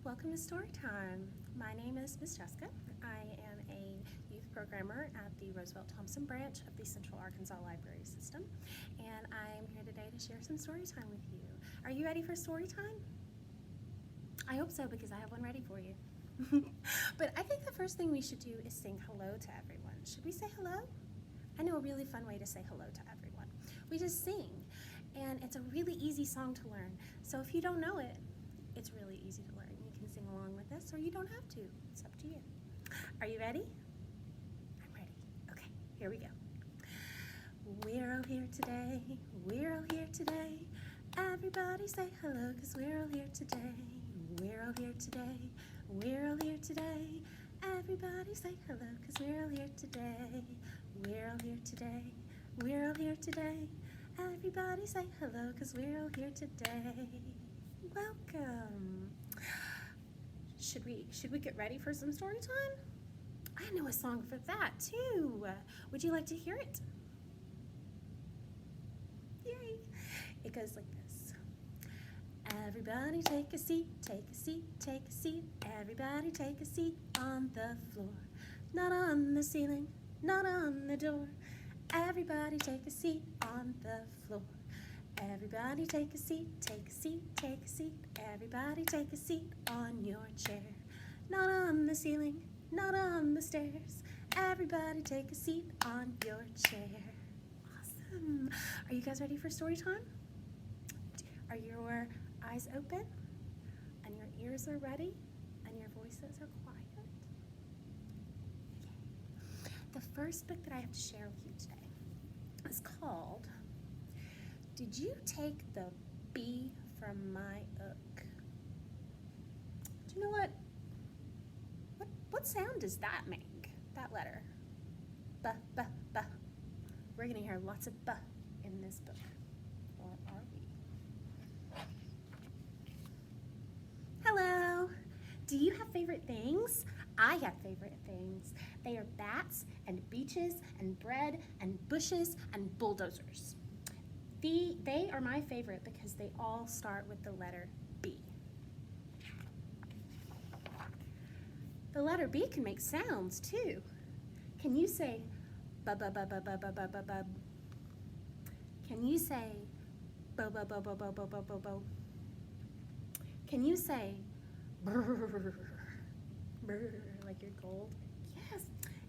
Welcome to Storytime. My name is Miss Jessica. I am a youth programmer at the Roosevelt Thompson branch of the Central Arkansas Library System, and I am here today to share some story time with you. Are you ready for story time? I hope so, because I have one ready for you. But I think the first thing we should do is sing hello to everyone. Should we say hello? I know a really fun way to say hello to everyone. We just sing, and it's a really easy song to learn. So if you don't know it, it's really easy to learn. You can sing along with us, or you don't have to. It's up to you. Are you ready? I'm ready. Okay, here we go. We're all here today. We're all here today. Everybody say hello, 'cause we're all here today. We're all here today. We're all here today. Everybody say hello, 'cause we're all here today. We're all here today. We're all here today. Everybody say hello, 'cause we're all here today. Welcome. Should we get ready for some story time? I know a song for that too. Would you like to hear it? Yay. It goes like this. Everybody take a seat, take a seat, take a seat. Everybody take a seat on the floor. Not on the ceiling, not on the door. Everybody take a seat on the floor. Everybody take a seat, take a seat, take a seat. Everybody take a seat on your chair. Not on the ceiling, not on the stairs. Everybody take a seat on your chair. Awesome. Are you guys ready for story time? Are your eyes open? And your ears are ready? And your voices are quiet? Yay. The first book that I have to share with you today is called Did You Take the B from My Ook? Do you know what sound does that make, that letter? Buh, buh, buh. We're going to hear lots of buh in this book. Or are we? Hello. Do you have favorite things? I have favorite things. They are bats and beaches and bread and bushes and bulldozers. They are my favorite because they all start with the letter B. The letter B can make sounds too. Can you say bub bub bub bub bub bub bub bub? Can you say bo bo bo bo bo bo bo bo bo? Can you say brr brr like you're cold? Yes,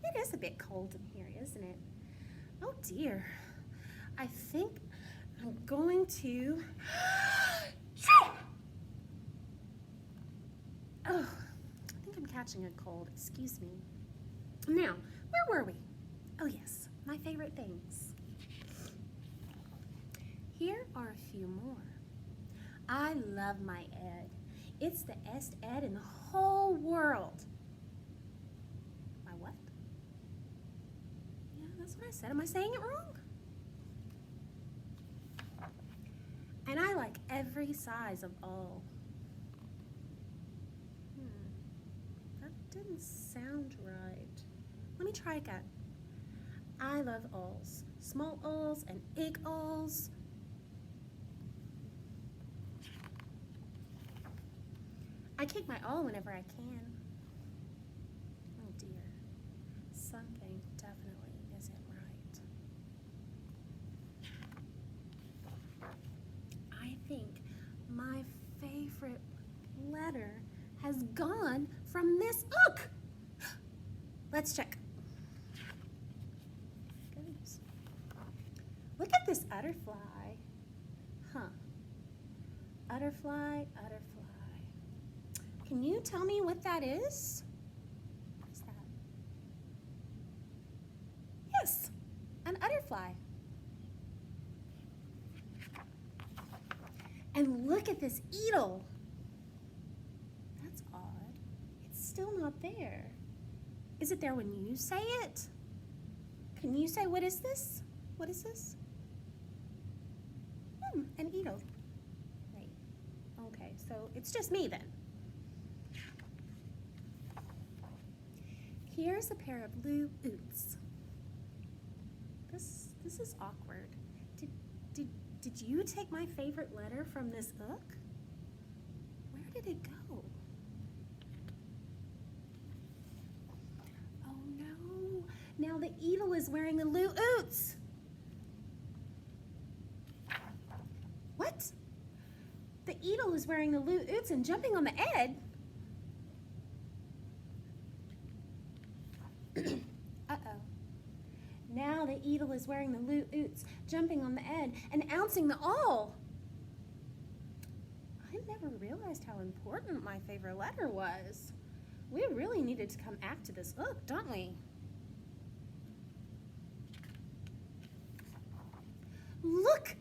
it is a bit cold in here, isn't it? Oh dear. I think I'm going to oh, I think I'm catching a cold, excuse me. Now, where were we? Oh yes, my favorite things. Here are a few more. I love my Ed. It's the best Ed in the whole world. My what? Yeah, that's what I said. Am I saying it wrong? And I like every size of all. That didn't sound right. Let me try again. I love alls. Small alls and big alls. I kick my all whenever I can. Oh dear. Something definitely isn't right. I think my favorite letter has gone from Miss Ook. Let's check. Goodness. Look at this utterfly. Huh. Utterfly, utterfly. Can you tell me what that is? What is that? Yes, an utterfly. And look at this eagle. That's odd. It's still not there. Is it there when you say it? Can you say, what is this? What is this? An eagle. Wait. Okay, so it's just me then. Here's a pair of blue boots. This is awkward. Did you take my favorite letter from Miss Ook? Where did it go? Eagle is wearing the loo-oots. What? The Eagle is wearing the loo-oots and jumping on the Ed? Uh-oh. Now the Eagle is wearing the loo-oots, jumping on the Ed, and ouncing the all. I never realized how important my favorite letter was. We really needed to come act to this book, don't we? Look!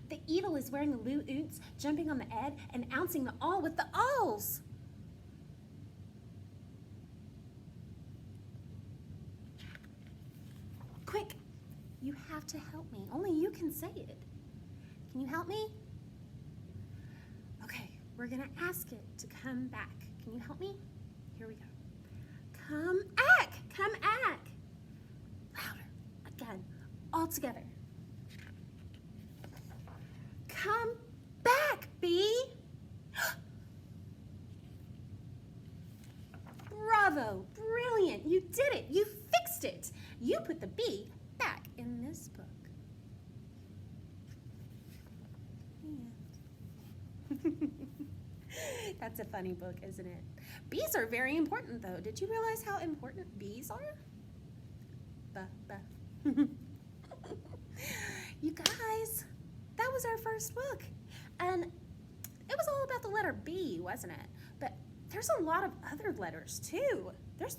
The Eagle is wearing the loo-oots, jumping on the Ed, and ouncing the all with the alls. Quick! You have to help me. Only you can say it. Can you help me? Okay, we're gonna ask it to come back. Can you help me? Here we go. Come ack! Come ack! Louder. Again. All together. Come back, bee! Bravo! Brilliant! You did it! You fixed it! You put the bee back in this book. That's a funny book, isn't it? Bees are very important, though. Did you realize how important bees are? You guys, that was our first book. And it was all about the letter B, wasn't it? But there's a lot of other letters, too. There's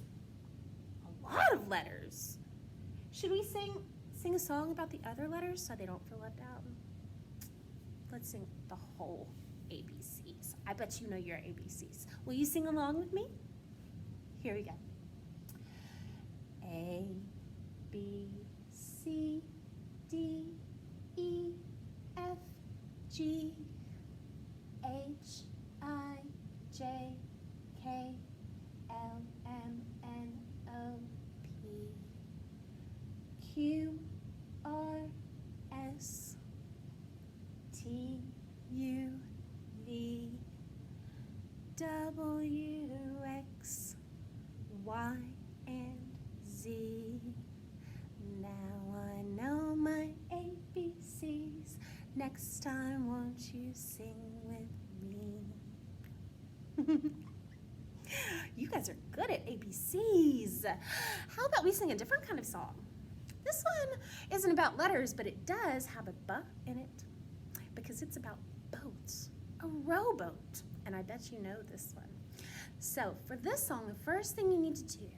a lot of letters. Should we sing a song about the other letters so they don't feel left out? Let's sing the whole ABCs. I bet you know your ABCs. Will you sing along with me? Here we go. A, B, C, D, E, F, G, H, I, J, K, L, M, N, O, P, Q, R, S, T, U, V, W, X, Y, and Z. Now I know my ABCs. Next time, won't you sing with me? You guys are good at ABCs. How about we sing a different kind of song? This one isn't about letters, but it does have a "b" in it because it's about boats, a rowboat. And I bet you know this one. So for this song, the first thing you need to do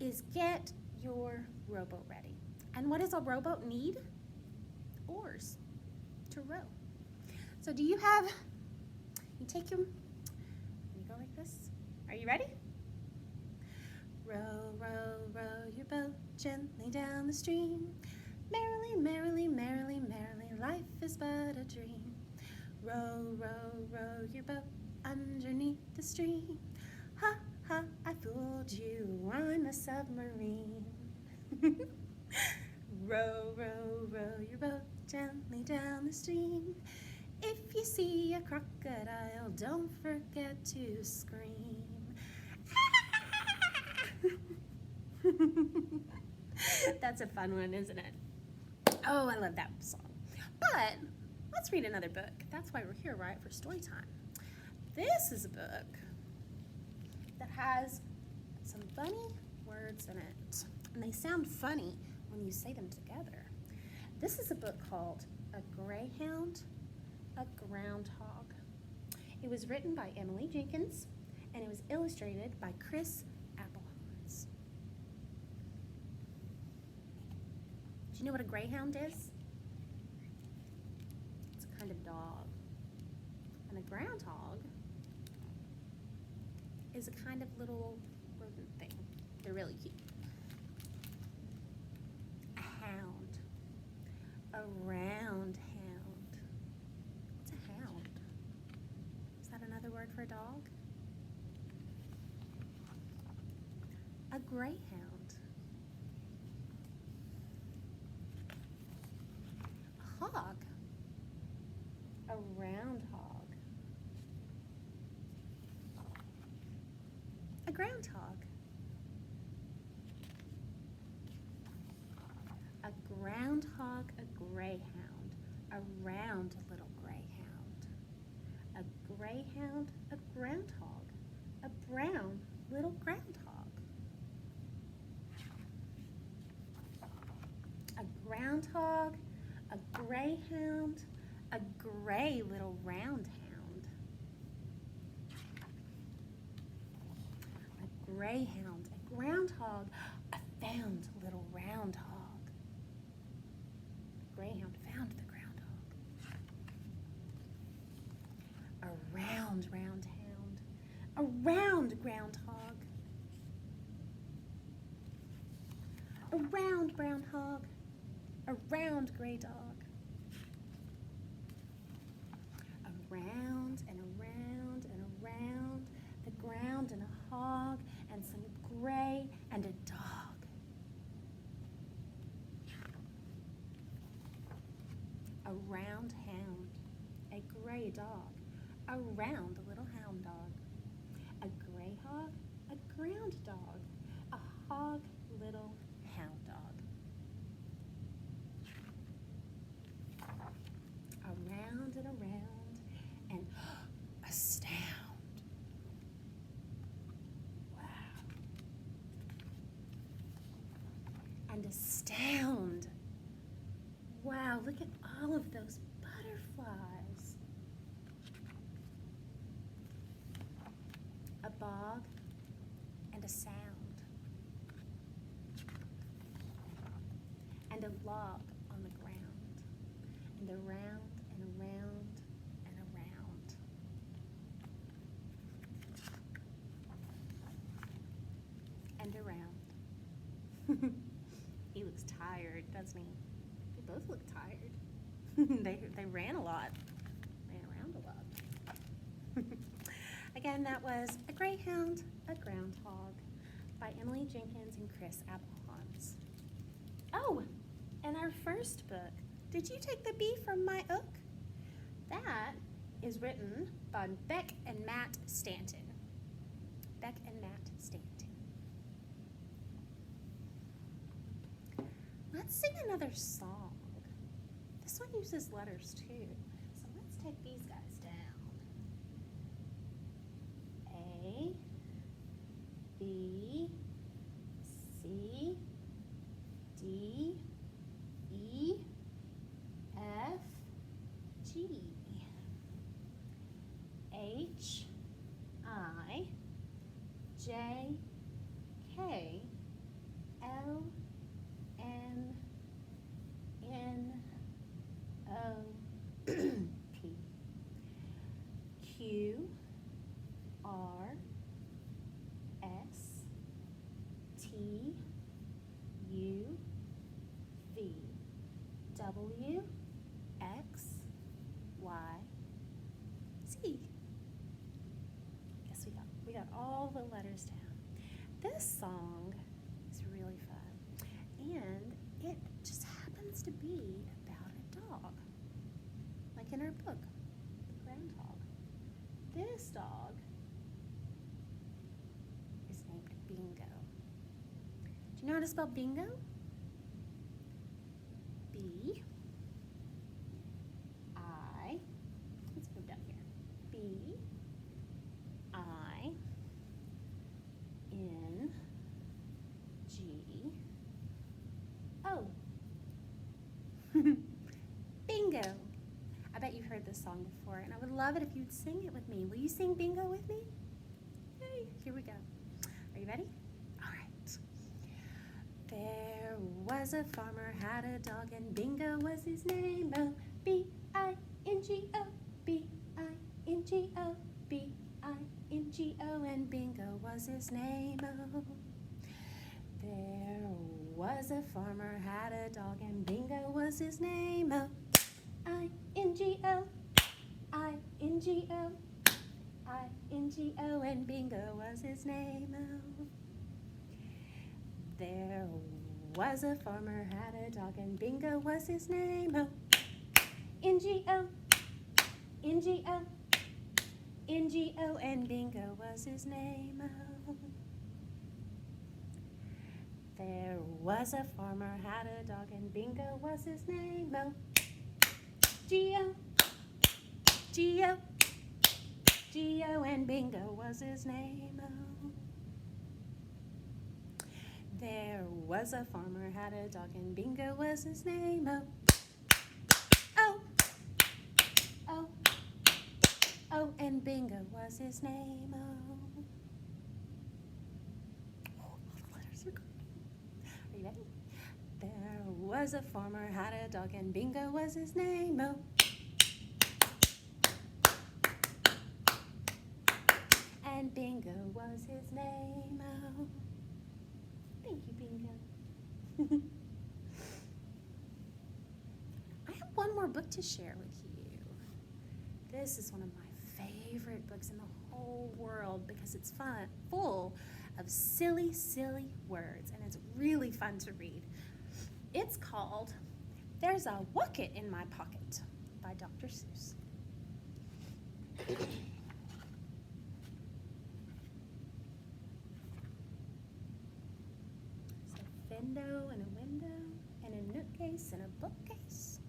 is get your rowboat ready. And what does a rowboat need? Oars to row. So do you have, you take them, you go like this. Are you ready? Row, row, row your boat gently down the stream. Merrily, merrily, merrily, merrily, life is but a dream. Row, row, row your boat underneath the stream. Ha, ha, I fooled you, I'm a submarine. Row, row, row your boat gently down the stream. If you see a crocodile, don't forget to scream. That's a fun one, isn't it? Oh, I love that song. But let's read another book. That's why we're here, right, for story time. This is a book that has some funny words in it. And they sound funny when you say them together. This is a book called A Greyhound, a Groundhog. It was written by Emily Jenkins, and it was illustrated by Chris Appelhans. Do you know what a greyhound is? It's a kind of dog. And a groundhog is a kind of little rodent thing. They're really cute. A hound. A round hound. What's a hound? Is that another word for a dog? A greyhound. A hog. A round hog. A groundhog. groundhog, a greyhound, a round little greyhound. A greyhound, a groundhog, a brown little groundhog. A groundhog, a greyhound, a gray little round hound. A greyhound, a groundhog, a found little round hog. The greyhound found the groundhog. A round hound, a round groundhog. A round brown hog, a round gray dog. Around and around and around the ground, and a hog and some gray and a dog. A round hound, a gray dog, a round little hound dog. A gray hog, a ground dog, a hog little hound dog. Around and around and astound. Wow. And astound. Wow, look at all of those butterflies. A bog and a sound. And a log on the ground. And around and around and around. And around. He looks tired, doesn't he? They both look tired. They ran a lot. Ran around a lot. Again, that was A Greyhound, a Groundhog by Emily Jenkins and Chris Appelhans. Oh, and our first book, did you take the B from My Ook? That is written by Beck and Matt Stanton. Beck and Matt Stanton. Let's sing another song. This one uses letters too. So let's take these guys down. A, B, C, D, E, F, G, H, I, J, K, L, M, N, O, P, Q, R, S, T, U, V, W, X, Y, Z. Guess we got all the letters down. This song is really fun, and it just happens to be about a dog, like in our book, The Groundhog. This dog is named Bingo. Do you know how to spell bingo? B, I, let's move down here. B, I, N, G, O. Bingo. I bet you've heard this song before, and I would love it if you'd sing it with me. Will you sing bingo with me? Yay, here we go. Are you ready? All right. There was a farmer, had a dog, and Bingo was his name. Oh, B-I-N-G-O, B-I-N-G-O, B-I-N-G-O, and Bingo was his name. Oh. There was a farmer, had a dog, and Bingo was his name. Oh, I-N-G-O, I-N-G-O, I-N-G-O, and Bingo was his name. Oh. There was a farmer, had a dog, and Bingo was his name. Oh, N-G-O, N-G-O, N-G-O, and Bingo was his name. Oh. There was a farmer, had a dog, and Bingo was his name. Oh, Geo, Geo, Geo, and Bingo was his name. Oh. There was a farmer, had a dog, and Bingo was his name. Oh, oh, oh, oh, and Bingo was his name. Oh. All the letters are gone. Are you ready? There was a farmer, had a dog, and Bingo was his name. Oh. And Bingo was his name. Oh. Thank you, Bingo. I have one more book to share with you. This is one of my favorite books in the whole world because it's fun, full of silly, silly words, and it's really fun to read. It's called There's a Wocket in My Pocket by Dr. Seuss. Window and a window and a nookcase and a bookcase.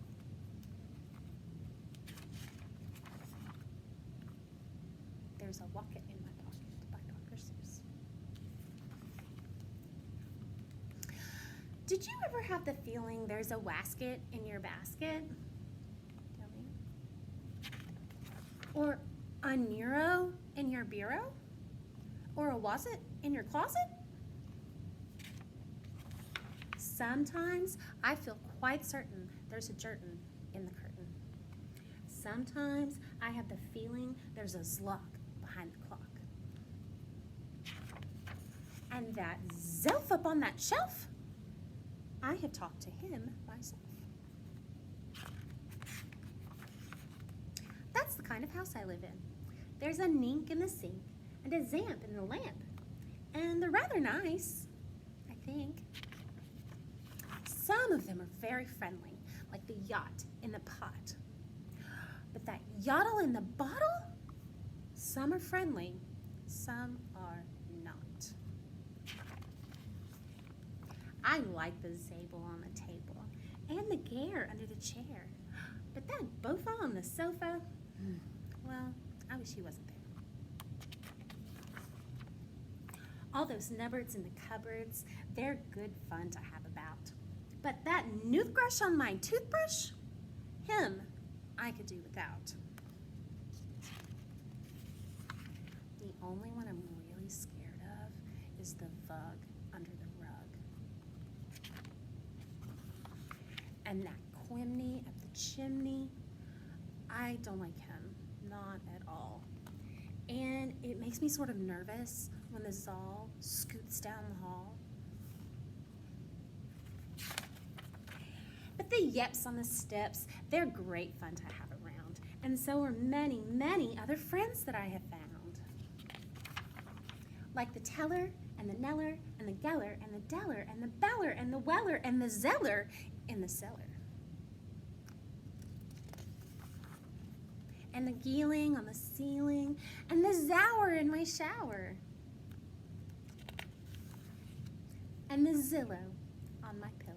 There's a Wocket in my pocket by Dr. Seuss. Did you ever have the feeling there's a wasket in your basket? Tell me. Or a Nero in your bureau? Or a wasset in your closet? Sometimes I feel quite certain there's a jerkin in the curtain. Sometimes I have the feeling there's a zlock behind the clock. And that zelf up on that shelf, I have talked to him myself. That's the kind of house I live in. There's a nink in the sink and a zamp in the lamp. And they're rather nice, I think. Some of them are very friendly, like the yacht in the pot. But that yottle in the bottle, some are friendly, some are not. I like the Zabel on the table and the Gare under the chair. But that Beaufort on the sofa, well, I wish he wasn't there. All those nubbards in the cupboards, they're good fun to have about. But that noothbrush on my toothbrush, him I could do without. The only one I'm really scared of is the Vug under the rug. And that Quimney up the chimney, I don't like him, not at all. And it makes me sort of nervous when the Zal scoots down the hall. But the Yeps on the steps, they're great fun to have around. And so are many, many other friends that I have found. Like the Teller and the Neller and the Geller and the Deller and the Beller and the Weller and the Zeller in the cellar. And the Geeling on the ceiling and the Zower in my shower. And the Zillow on my pillow.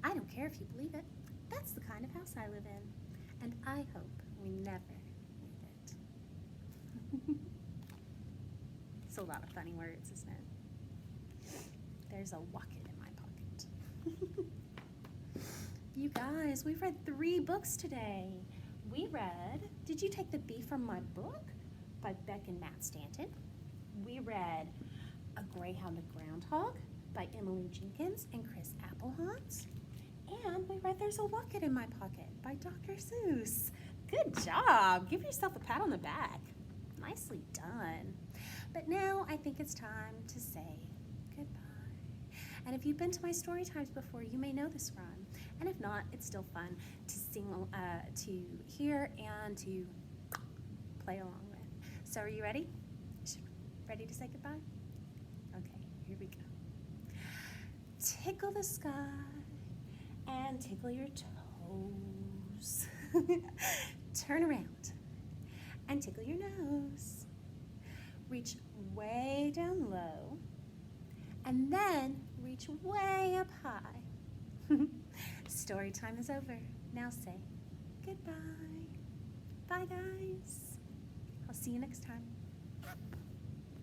I don't care if you believe it. That's the kind of house I live in. And I hope we never leave it. It's a lot of funny words, isn't it? There's a Wocket in my pocket. You guys, we've read 3 books today. We read Did You Take the Bee from My Book? By Beck and Matt Stanton. We read A Greyhound, a Groundhog by Emily Jenkins and Chris Appelhans. And we read There's a Wocket in My Pocket by Dr. Seuss. Good job. Give yourself a pat on the back. Nicely done. But now I think it's time to say goodbye. And if you've been to my story times before, you may know this rhyme. And if not, it's still fun to sing, to hear and to play along with. So are you ready? Ready to say goodbye? Okay, here we go. Tickle the sky and tickle your toes. Turn around and tickle your nose. Reach way down low and then reach way up high. Story time is over. Now say goodbye. Bye, guys. I'll see you next time.